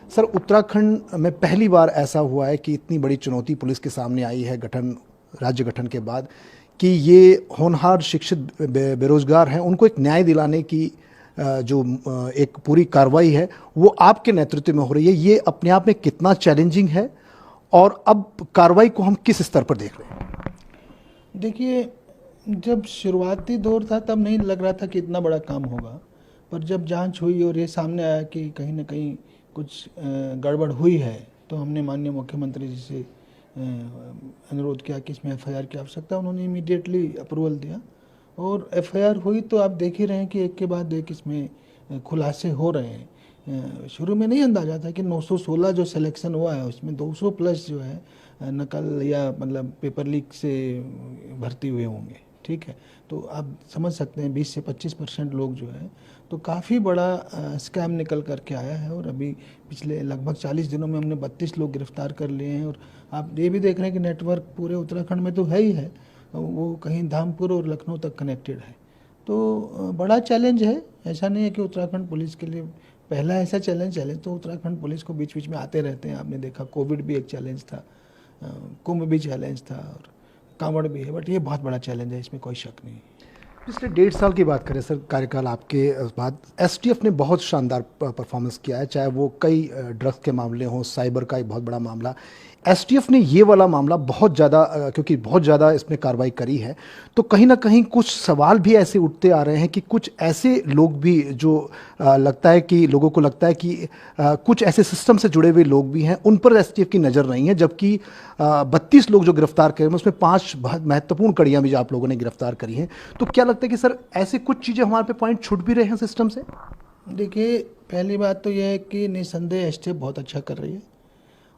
Sir, Uttarakhand में पहली बार ऐसा हुआ है कि इतनी बड़ी चुनौती पुलिस के सामने आई है राज्य गठन के बाद, कि ये होनहार शिक्षित बेरोजगार हैं, उनको एक न्याय दिलाने की एक पूरी कार्रवाई है वो आपके नेतृत्व में हो रही है। ये अपने आप में कितना चैलेंजिंग है और अब कार्रवाई को हम किस स्तर पर देख रहे हैं? देखिए, जब शुरुआती दौर था तब नहीं लग रहा था कि इतना बड़ा काम होगा, पर जब जांच हुई और ये सामने आया कि कहीं ना कहीं कुछ गड़बड़ हुई है, तो हमने माननीय मुख्यमंत्री जी से अनुरोध किया कि इसमें एफआईआर की आवश्यकता। उन्होंने इमीडिएटली अप्रूवल दिया और एफआईआर हुई। तो आप देख ही रहे हैं कि एक के बाद एक इसमें खुलासे हो रहे हैं। शुरू में नहीं अंदाजा था कि 916 जो सिलेक्शन हुआ है उसमें 200 प्लस जो है नकल या मतलब पेपर लीक से भर्ती हुए होंगे। ठीक है, तो आप समझ सकते हैं 20 से 25% लोग जो है, तो काफ़ी बड़ा स्कैम निकल करके आया है। और अभी पिछले लगभग 40 दिनों में हमने 32 लोग गिरफ्तार कर लिए हैं। और आप ये भी देख रहे हैं कि नेटवर्क पूरे उत्तराखंड में तो है ही है, वो कहीं धामपुर और लखनऊ तक कनेक्टेड है। तो बड़ा चैलेंज है। ऐसा नहीं है कि उत्तराखंड पुलिस के लिए पहला ऐसा चैलेंज तो उत्तराखंड पुलिस को बीच बीच में आते रहते हैं। आपने देखा कोविड भी एक चैलेंज था, कुंभ भी चैलेंज था और कांवड़ भी है, बट ये बहुत बड़ा चैलेंज है, इसमें कोई शक नहीं। पिछले 1.5 साल की बात करें सर, कार्यकाल आपके बाद एसटीएफ ने बहुत शानदार परफॉर्मेंस किया है, चाहे वो कई ड्रग्स के मामले हों, साइबर का एक बहुत बड़ा मामला। एसटीएफ ने ये वाला मामला बहुत ज़्यादा क्योंकि बहुत ज़्यादा इसमें कार्रवाई करी है, तो कहीं ना कहीं कुछ सवाल भी ऐसे उठते आ रहे हैं कि कुछ ऐसे लोग भी जो लगता है कि लोगों को लगता है कि कुछ ऐसे सिस्टम से जुड़े हुए लोग भी हैं, उन पर एसटीएफ की नज़र नहीं है। जबकि 32 लोग जो गिरफ्तार करे हैं उसमें 5 बहुत महत्वपूर्ण कड़ियाँ भी जो आप लोगों ने गिरफ्तार करी हैं। तो क्या लगता है कि सर ऐसे कुछ चीज़ें हमारे पे पॉइंट छूट भी रहे हैं सिस्टम से? देखिए, पहली बात तो यह है कि निस्संदेह एसटीएफ बहुत अच्छा कर रही है।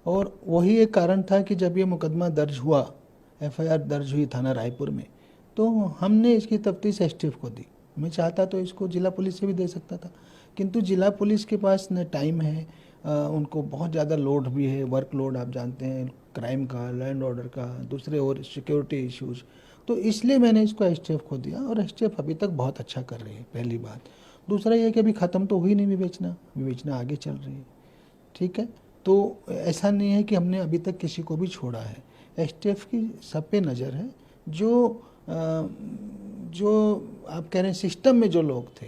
और वही एक कारण था कि जब ये मुकदमा दर्ज हुआ, एफआईआर दर्ज हुई थाना रायपुर में, तो हमने इसकी तफ्तीश एसटीएफ को दी। मैं चाहता तो इसको जिला पुलिस से भी दे सकता था, किंतु जिला पुलिस के पास न टाइम है, उनको बहुत ज़्यादा लोड भी है, वर्कलोड आप जानते हैं, क्राइम का, लैंड ऑर्डर का, दूसरे और सिक्योरिटी इश्यूज। तो इसलिए मैंने इसको एसटीएफ को दिया और एसटीएफ अभी तक बहुत अच्छा कर रही है, पहली बात। दूसरा ये कि अभी ख़त्म तो हुई नहीं विवेचना, विवेचना आगे चल रही है। ठीक है, तो ऐसा नहीं है कि हमने अभी तक किसी को भी छोड़ा है। एसटीएफ की सब पे नज़र है। जो आप कह रहे हैं सिस्टम में जो लोग थे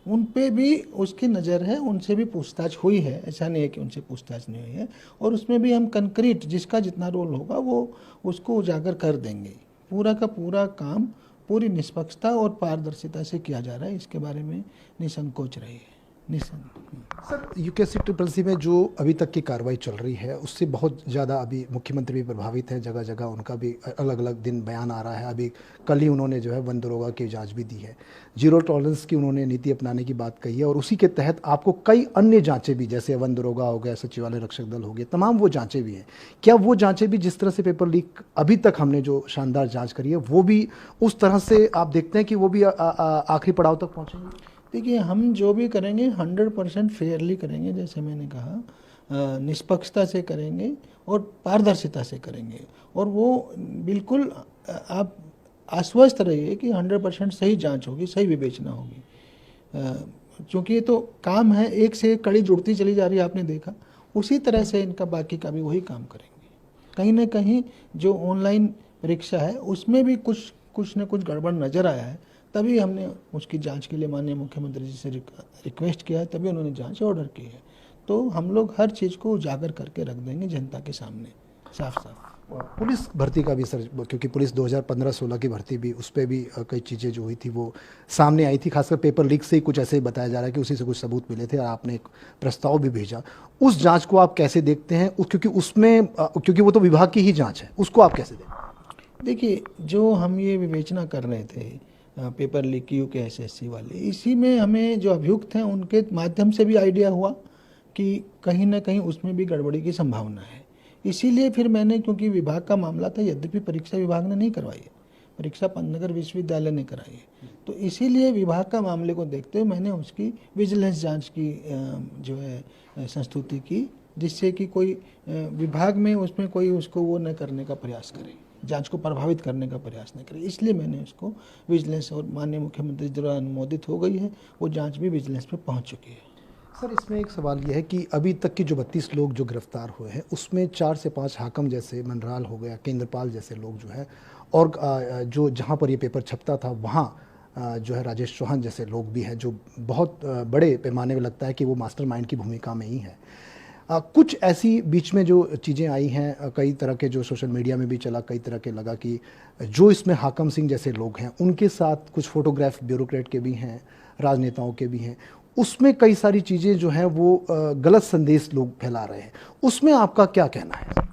उन पे भी उसकी नज़र है, उनसे भी पूछताछ हुई है, ऐसा नहीं है कि उनसे पूछताछ नहीं हुई है। और उसमें भी हम कंक्रीट जिसका जितना रोल होगा वो उसको उजागर कर देंगे। पूरा का पूरा काम पूरी निष्पक्षता और पारदर्शिता से किया जा रहा है, इसके बारे में निसंकोच रहिए। सर, यूकेसी ट्रिपल सी में जो अभी तक की कार्रवाई चल रही है उससे बहुत ज़्यादा अभी मुख्यमंत्री भी प्रभावित हैं, जगह जगह उनका भी अलग अलग दिन बयान आ रहा है। अभी कल ही उन्होंने जो है वन दरोगा की जांच भी दी है, जीरो टॉलरेंस की उन्होंने नीति अपनाने की बात कही है, और उसी के तहत आपको कई अन्य जांचें भी, जैसे वन दरोगा हो गया, सचिवालय रक्षक दल हो गया, तमाम वो जांचें भी हैं। क्या वो जांचें भी जिस तरह से पेपर लीक अभी तक हमने जो शानदार जाँच करी है वो भी उस तरह से आप देखते हैं कि वो भी आखिरी पड़ाव तक पहुँचेंगे? देखिए, हम जो भी करेंगे 100% फेयरली करेंगे, जैसे मैंने कहा, निष्पक्षता से करेंगे और पारदर्शिता से करेंगे। और वो बिल्कुल आप आश्वस्त रहिए कि 100% सही जांच होगी, सही विवेचना होगी। क्योंकि ये तो काम है, एक से एक कड़ी जुड़ती चली जा रही है, आपने देखा। उसी तरह से इनका बाकी का भी वही काम करेंगे। कहीं ना कहीं जो ऑनलाइन परीक्षा है उसमें भी कुछ न कुछ गड़बड़ नज़र आया है, तभी हमने उसकी जांच के लिए माननीय मुख्यमंत्री जी से रिक्वेस्ट किया है, तभी उन्होंने जांच ऑर्डर की है। तो हम लोग हर चीज़ को उजागर करके रख देंगे जनता के सामने, साफ साफ। पुलिस भर्ती का भी सर, क्योंकि पुलिस 2015-16 की भर्ती भी, उस पर भी कई चीज़ें जो हुई थी वो सामने आई थी, खासकर पेपर लीक से ही कुछ ऐसे ही बताया जा रहा है कि उसी से कुछ सबूत मिले थे और आपने एक प्रस्ताव भी भेजा। उस जांच को आप कैसे देखते हैं? क्योंकि उसमें क्योंकि वो तो विभाग की ही जांच है, उसको आप कैसे देखते हैं? देखिए, जो हम ये विवेचना कर रहे थे पेपर लीक की यूकेएसएससी वाले, इसी में हमें जो अभियुक्त हैं उनके माध्यम से भी आइडिया हुआ कि कहीं ना कहीं उसमें भी गड़बड़ी की संभावना है। इसीलिए फिर मैंने, क्योंकि विभाग का मामला था, यद्यपि परीक्षा विभाग ने नहीं करवाई है, परीक्षा पंतनगर विश्वविद्यालय ने कराई है, तो इसीलिए विभाग का मामले को देखते हुए मैंने उसकी विजिलेंस जांच की जो है संस्तुति की, जिससे कि कोई विभाग में उसमें कोई उसको वो न करने का प्रयास करे, जांच को प्रभावित करने का प्रयास न करे। इसलिए मैंने उसको विजिलेंस, और माननीय मुख्यमंत्री द्वारा अनुमोदित हो गई है, वो जांच भी विजिलेंस पे पहुंच चुकी है। सर इसमें एक सवाल ये है कि अभी तक की जो 32 लोग जो गिरफ्तार हुए हैं उसमें 4 से 5 हाकम जैसे मनराल हो गया, केंद्रपाल जैसे लोग जो है, और जो जहाँ पर ये पेपर छपता था वहाँ जो है राजेश चौहान जैसे लोग भी हैं जो बहुत बड़े पैमाने में लगता है कि वो मास्टरमाइंड की भूमिका में ही है। कुछ ऐसी बीच में जो चीज़ें आई हैं, कई तरह के जो सोशल मीडिया में भी चला, कई तरह के लगा कि जो इसमें हाकम सिंह जैसे लोग हैं उनके साथ कुछ फोटोग्राफ ब्यूरोक्रेट के भी हैं, राजनेताओं के भी हैं, उसमें कई सारी चीज़ें जो हैं वो गलत संदेश लोग फैला रहे हैं, उसमें आपका क्या कहना है?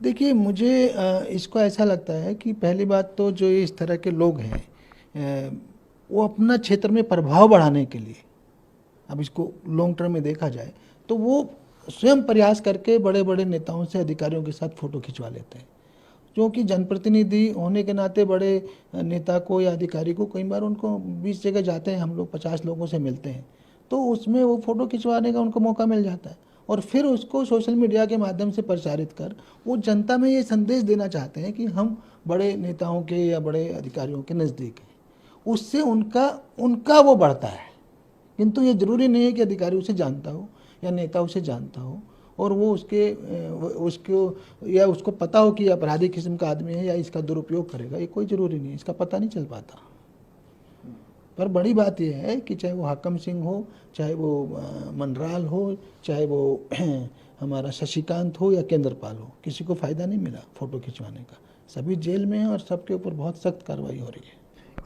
देखिए मुझे इसको ऐसा लगता है कि पहली बात तो जो इस तरह के लोग हैं वो अपना क्षेत्र में प्रभाव बढ़ाने के लिए, अब इसको लॉन्ग टर्म में देखा जाए तो वो स्वयं प्रयास करके बड़े बड़े नेताओं से, अधिकारियों के साथ फ़ोटो खिंचवा लेते हैं। क्योंकि जनप्रतिनिधि होने के नाते बड़े नेता को या अधिकारी को कई बार उनको 20 जगह जाते हैं, हम लोग 50 लोगों से मिलते हैं, तो उसमें वो फ़ोटो खिंचवाने का उनको मौका मिल जाता है और फिर उसको सोशल मीडिया के माध्यम से प्रचारित कर वो जनता में ये संदेश देना चाहते हैं कि हम बड़े नेताओं के या बड़े अधिकारियों के नज़दीक हैं। उससे उनका उनका वो बढ़ता है, किंतु ये ज़रूरी नहीं है कि अधिकारी उसे जानता हो या नेता उसे जानता हो और वो उसको या उसको पता हो कि ये अपराधी किस्म का आदमी है या इसका दुरुपयोग करेगा, ये कोई ज़रूरी नहीं है, इसका पता नहीं चल पाता। पर बड़ी बात यह है कि चाहे वो हाकम सिंह हो, चाहे वो मनराल हो, चाहे वो हमारा शशिकांत हो या केंद्रपाल हो, किसी को फ़ायदा नहीं मिला फ़ोटो खिंचवाने का। सभी जेल में हैं और सबके ऊपर बहुत सख्त कार्रवाई हो रही है।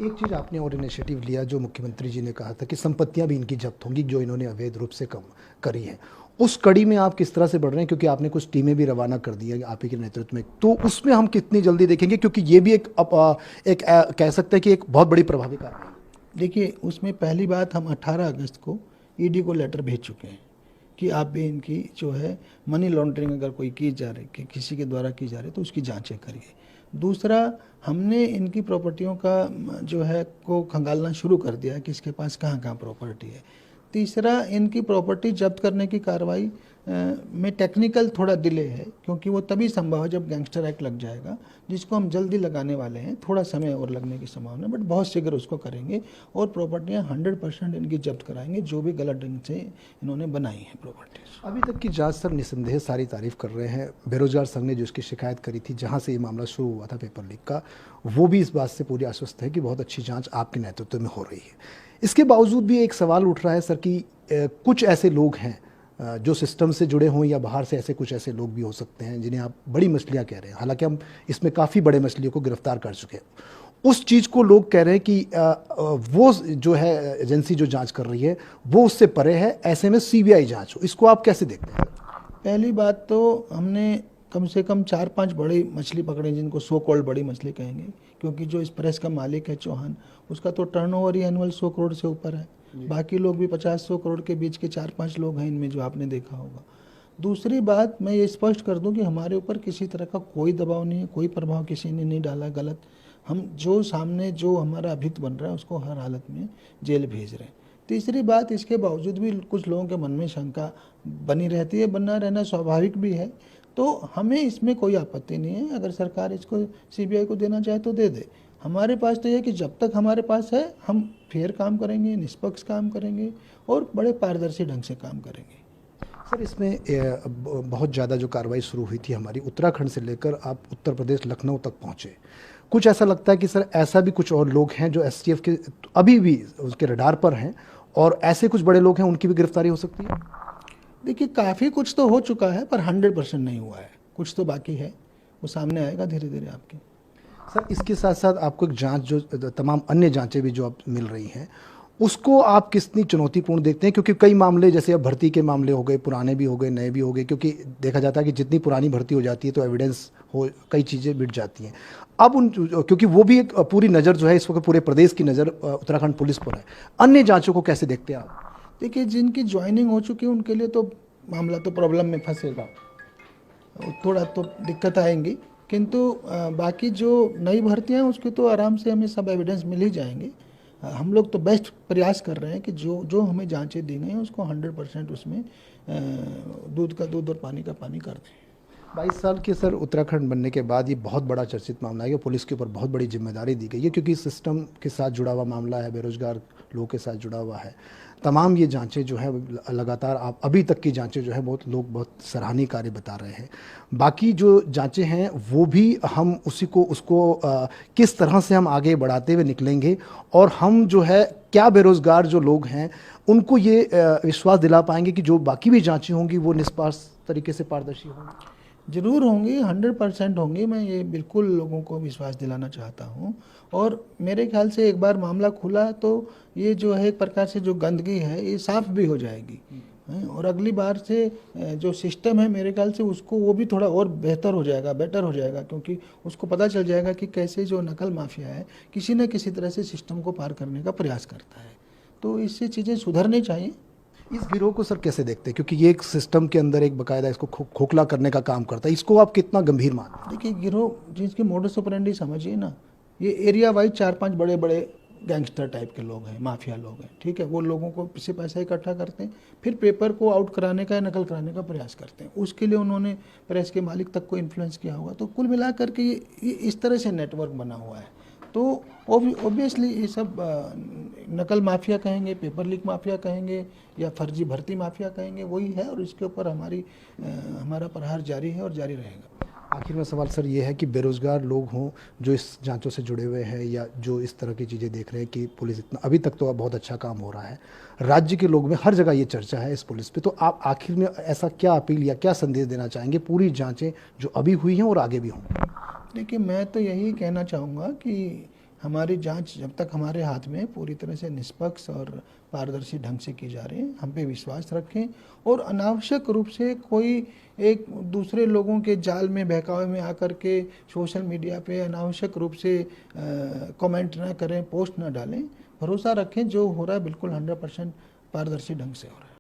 एक चीज़ आपने और इनिशिएटिव लिया जो मुख्यमंत्री जी ने कहा था कि संपत्तियां भी इनकी जब्त होंगी जो इन्होंने अवैध रूप से कम करी है, उस कड़ी में आप किस तरह से बढ़ रहे हैं? क्योंकि आपने कुछ टीमें भी रवाना कर दी है आप ही के नेतृत्व में, तो उसमें हम कितनी जल्दी देखेंगे? क्योंकि ये भी कह सकते हैं कि एक बहुत बड़ी प्रभावी कार्रवाई। देखिए उसमें पहली बात, हम 18 अगस्त को ईडी को लेटर भेज चुके हैं कि आप भी इनकी जो है मनी लॉन्ड्रिंग अगर कोई की जा रही, कि किसी के द्वारा की जा रही, तो उसकी जांचें करिए। दूसरा, हमने इनकी प्रॉपर्टियों का जो है को खंगालना शुरू कर दिया कि इसके पास कहाँ कहाँ प्रॉपर्टी है। तीसरा, इनकी प्रॉपर्टी जब्त करने की कार्रवाई में टेक्निकल थोड़ा डिले है, क्योंकि वो तभी संभव है जब गैंगस्टर एक्ट लग जाएगा, जिसको हम जल्दी लगाने वाले हैं। थोड़ा समय और लगने की संभावना है, बट बहुत शीघ्र उसको करेंगे और प्रॉपर्टियां 100% इनकी जब्त कराएंगे जो भी गलत ढंग से इन्होंने बनाई हैं प्रॉपर्टीज। अभी तक की जांच सर निस्संदेह सारी तारीफ कर रहे हैं। बेरोजगार संघ ने जो इसकी शिकायत करी थी, जहां से ये मामला शुरू हुआ था पेपर लीक का, वो भी इस बात से पूरी आश्वस्त है कि बहुत अच्छी जांच आपके नेतृत्व में हो रही है। इसके बावजूद भी एक सवाल उठ रहा है सर कि कुछ ऐसे लोग हैं जो सिस्टम से जुड़े हों या बाहर से ऐसे कुछ ऐसे लोग भी हो सकते हैं जिन्हें आप बड़ी मछलियां कह रहे हैं, हालांकि हम इसमें काफ़ी बड़े मछलियों को गिरफ्तार कर चुके हैं। उस चीज़ को लोग कह रहे हैं कि वो जो है एजेंसी जो जांच कर रही है वो उससे परे है, ऐसे में सीबीआई जांच हो। इसको आप कैसे देखते हैं? पहली बात तो हमने कम से कम 4-5 बड़ी मछली पकड़े, जिनको सो कॉल्ड बड़ी मछली कहेंगे, क्योंकि जो इस प्रेस का मालिक है चौहान, उसका तो टर्नओवर ही एनुअल 100 करोड़ से ऊपर है। बाकी लोग भी 50-100 करोड़ के बीच के 4-5 लोग हैं इनमें, जो आपने देखा होगा। दूसरी बात, मैं ये स्पष्ट कर दूं कि हमारे ऊपर किसी तरह का कोई दबाव नहीं है, कोई प्रभाव किसी ने नहीं डाला गलत। हम जो सामने जो हमारा अभित बन रहा है उसको हर हालत में जेल भेज रहे हैं। तीसरी बात, इसके बावजूद भी कुछ लोगों के मन में शंका बनी रहती है, बना रहना स्वाभाविक भी है, तो हमें इसमें कोई आपत्ति नहीं है। अगर सरकार इसको सीबीआई को देना चाहे तो दे दे। हमारे पास तो यह है कि जब तक हमारे पास है हम फेयर काम करेंगे, निष्पक्ष काम करेंगे और बड़े पारदर्शी ढंग से काम करेंगे। सर इसमें बहुत ज़्यादा जो कार्रवाई शुरू हुई थी हमारी, उत्तराखंड से लेकर आप उत्तर प्रदेश लखनऊ तक पहुँचे, कुछ ऐसा लगता है कि सर ऐसा भी कुछ और लोग हैं जो एसटीएफ के अभी भी उसके रडार पर हैं और ऐसे कुछ बड़े लोग हैं उनकी भी गिरफ्तारी हो सकती है? देखिए काफ़ी कुछ तो हो चुका है पर 100% नहीं हुआ है, कुछ तो बाकी है, वो सामने आएगा धीरे धीरे आपके। सर इसके साथ साथ आपको एक जांच, जो तमाम अन्य जांचें भी जो आप मिल रही हैं, उसको आप कितनी चुनौतीपूर्ण देखते हैं? क्योंकि कई मामले, जैसे अब भर्ती के मामले हो गए, पुराने भी हो गए, नए भी हो गए, क्योंकि देखा जाता है कि जितनी पुरानी भर्ती हो जाती है तो एविडेंस हो, कई चीज़ें मिट जाती हैं। अब क्योंकि वो भी एक पूरी नज़र जो है इस वक्त पूरे प्रदेश की नज़र उत्तराखंड पुलिस पर है, अन्य जाँचों को कैसे देखते हैं आप? देखिए जिनकी ज्वाइनिंग हो चुकी है उनके लिए तो मामला तो प्रॉब्लम में फंसेगा, थोड़ा तो दिक्कत आएंगी, किंतु बाकी जो नई भर्तियां हैं उसकी तो आराम से हमें सब एविडेंस मिल ही जाएंगे। हम लोग तो बेस्ट प्रयास कर रहे हैं कि जो जो हमें जांचें दी गई हैं उसको 100% उसमें दूध का दूध और पानी का पानी कर दें। 22 साल के सर उत्तराखंड बनने के बाद ये बहुत बड़ा चर्चित मामला है कि पुलिस के ऊपर बहुत बड़ी जिम्मेदारी दी गई है, क्योंकि सिस्टम के साथ जुड़ा हुआ मामला है, बेरोजगार लोगों के साथ जुड़ा हुआ है। तमाम ये जांचें जो है लगातार आप अभी तक की जांचें जो है बहुत लोग बहुत सराहनीय कार्य बता रहे हैं। बाकी जो जांचें हैं वो भी हम उसको किस तरह से हम आगे बढ़ाते हुए निकलेंगे और हम जो है क्या बेरोजगार जो लोग हैं उनको ये विश्वास दिला पाएंगे कि जो बाकी भी जांचें होंगी वो निष्पक्ष तरीके से पारदर्शी होंगी। ज़रूर होंगी, 100% होंगी। मैं ये बिल्कुल लोगों को विश्वास दिलाना चाहता हूँ। और मेरे ख्याल से एक बार मामला खुला तो ये जो है एक प्रकार से जो गंदगी है ये साफ भी हो जाएगी हैं। और अगली बार से जो सिस्टम है मेरे ख्याल से उसको वो भी थोड़ा और बेहतर हो जाएगा, बेटर हो जाएगा, क्योंकि उसको पता चल जाएगा कि कैसे जो नकल माफिया है किसी न किसी तरह से सिस्टम को पार करने का प्रयास करता है। तो इससे चीज़ें सुधरनी चाहिए। इस गिरोह को सर कैसे देखते हैं, क्योंकि ये एक सिस्टम के अंदर एक बकायदा इसको खोखला करने का काम करता है, इसको आप कितना गंभीर मानते हैं? देखिए, गिरोह जिसकी मोडस ऑपरेंडी समझिए ना, ये एरिया वाइज 4-5 बड़े बड़े गैंगस्टर टाइप के लोग हैं, माफिया लोग हैं, ठीक है। वो लोगों को से पैसा इकट्ठा करते हैं, फिर पेपर को आउट कराने का या नकल कराने का प्रयास करते हैं। उसके लिए उन्होंने प्रेस के मालिक तक को इन्फ्लुएंस किया होगा। तो कुल मिलाकर के ये इस तरह से नेटवर्क बना हुआ है। तो ऑब्वियसली ये सब नकल माफिया कहेंगे, पेपर लीक माफिया कहेंगे या फर्जी भर्ती माफिया कहेंगे, वही है। और इसके ऊपर हमारा प्रहार जारी है और जारी रहेगा। आखिर में सवाल सर ये है कि बेरोजगार लोग हों जो इस जांचों से जुड़े हुए हैं या जो इस तरह की चीज़ें देख रहे हैं कि पुलिस इतना अभी तक तो बहुत अच्छा काम हो रहा है, राज्य के लोग में हर जगह ये चर्चा है इस पुलिस पे, तो आप आखिर में ऐसा क्या अपील या क्या संदेश देना चाहेंगे पूरी जांचें जो अभी हुई हैं और आगे भी हों? देखिए, मैं तो यही कहना चाहूँगा कि हमारी जांच जब तक हमारे हाथ में पूरी तरह से निष्पक्ष और पारदर्शी ढंग से की जा रही है, हम पे विश्वास रखें और अनावश्यक रूप से कोई एक दूसरे लोगों के जाल में बहकावे में आकर के सोशल मीडिया पे अनावश्यक रूप से कमेंट ना करें, पोस्ट ना डालें। भरोसा रखें जो हो रहा है बिल्कुल 100% पारदर्शी ढंग से हो रहा है।